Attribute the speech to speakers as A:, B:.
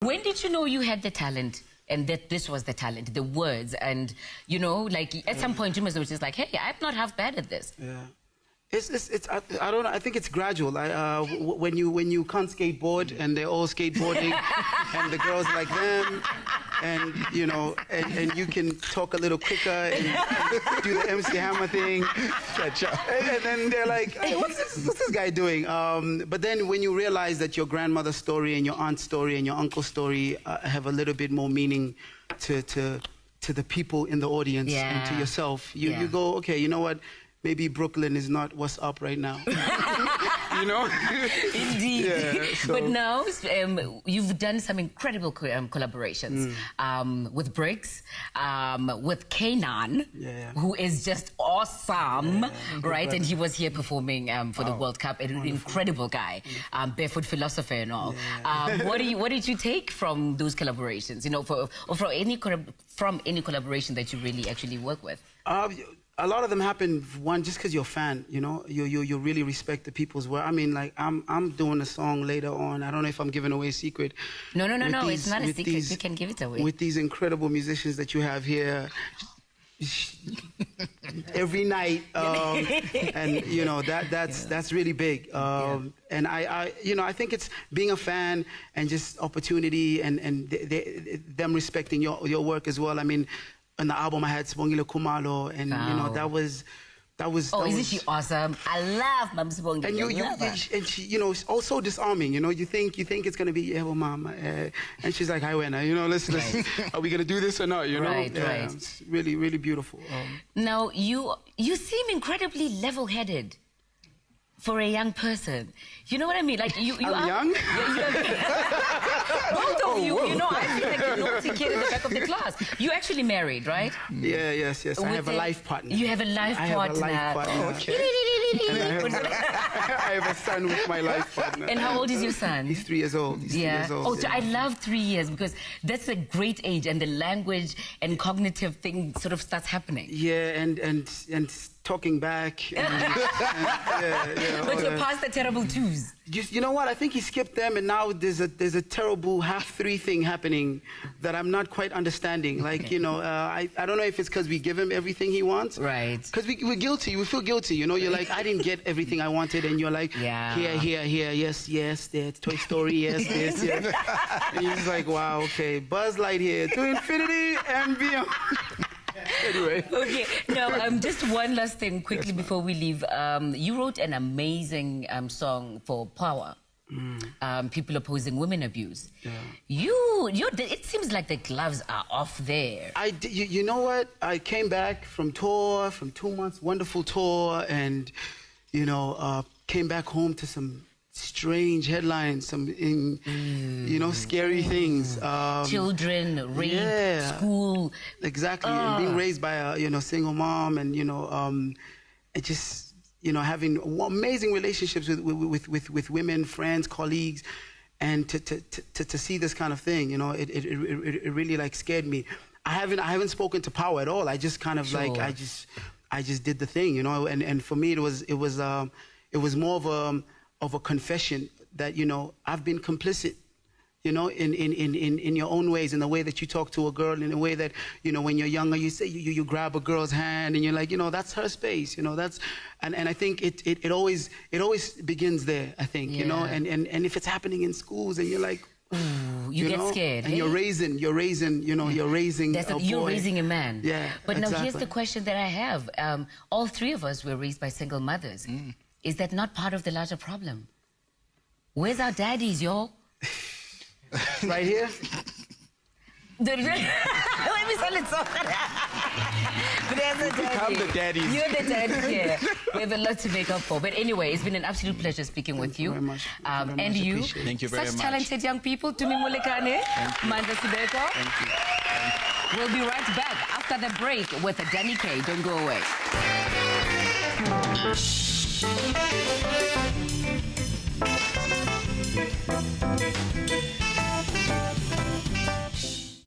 A: When did you know you had the talent? And that this was the talent, the words, and you know, like at some point you must have just like, hey, I'm not half bad at this.
B: Yeah, I don't know. I think it's gradual. When you can't skateboard and they're all skateboarding, and the girls like them, and you know, and you can talk a little quicker and do the MC Hammer thing, and then they're like, hey, what's this guy doing? But then when you realize that your grandmother's story and your aunt's story and your uncle's story have a little bit more meaning to the people in the audience and to yourself, you go, okay, you know what? Maybe Brooklyn is not what's up right now. You know?
A: Indeed.
B: Yeah, so.
A: But now, you've done some incredible collaborations with Briggs, with Kanan, who is just awesome, right? And he was here performing for the World Cup. An incredible guy, barefoot philosopher and all. What did you take from those collaborations? You know, from any collaboration that you really actually work with?
B: A lot of them happen, one, just because you're a fan, you know? You really respect the people's work. I mean, like, I'm doing a song later on. I don't know if I'm giving away a secret.
A: No, it's not a secret. You can give it away.
B: With these incredible musicians that you have here every night. And, you know, that's really big. And I think it's being a fan and just opportunity and them respecting your work as well. I mean, on the album I had Sibongile Khumalo, and you know that was.
A: Isn't she awesome? I love Mam Sibongile.
B: And she, you know, it's also disarming. You know, you think it's gonna be mama, and she's like, "Hi, Wena, you know, listen, are we gonna do this or not?" You know,
A: right.
B: It's really, really beautiful.
A: Now you seem incredibly level-headed for a young person. You know what I mean? Like you
B: I'm
A: are
B: young.
A: Both of you. You know, I feel like you're naughty kid in the back of the class. You actually married, right?
B: Yeah, yes. I have a life partner.
A: You have a life partner.
B: I have a life partner.
A: Okay.
B: I have a son with my life partner.
A: And how old is your son?
B: He's 3 years old. He's 3 years old.
A: So I love 3 years because that's a great age, and the language and cognitive thing sort of starts happening.
B: Yeah, and talking back.
A: But you're past the terrible twos.
B: You know what? I think he skipped them, and now there's a terrible half-3 thing happening that I'm not quite understanding. Like, you know, I don't know if it's because we give him everything he wants.
A: Right.
B: Because we're guilty. We feel guilty. You know, you're like, I didn't get everything I wanted, and you're like, here, yes, that's Toy Story, yes. And you're just like, wow, okay, Buzz Lightyear to infinity and beyond. Anyway. Okay,
A: now just one last thing quickly before we leave. You wrote an amazing song for Power. People opposing women abuse. It seems like the gloves are off there.
B: You know what? I came back from 2 months, wonderful tour, and you know, came back home to some strange headlines, you know, scary things.
A: Children, rape, school.
B: Exactly, and being raised by a single mom, and you know, it just, you know, having amazing relationships with women, friends, colleagues, and to see this kind of thing, you know, it really like scared me. I haven't spoken to Power at all. I just kind of like I just did the thing, you know, and for me it was more of a confession that, you know, I've been complicit, you know, in your own ways, in the way that you talk to a girl, in the way that, you know, when you're younger, you say you grab a girl's hand and you're like, you know, that's her space, you know, that's, and I think it always begins there, I think, you know, and if it's happening in schools and you're like,
A: you get scared,
B: and you're raising, you know, you're raising a boy.
A: You're raising a man.
B: Yeah,
A: but now here's the question that I have. All 3 of us were raised by single mothers. Is that not part of the larger problem? Where's our daddies, yo?
B: Right here?
A: Let me tell it so.
C: Become the daddies.
A: You're the daddy here. We have a lot to make up for. But anyway, it's been an absolute pleasure speaking with you.
B: Very much.
A: And you.
C: Thank you very much.
A: Such talented young people. TUMI MOLEKANE. Mandla Sibeko.
C: Thank you.
A: We'll be right back after the break with Danny K. Don't go away.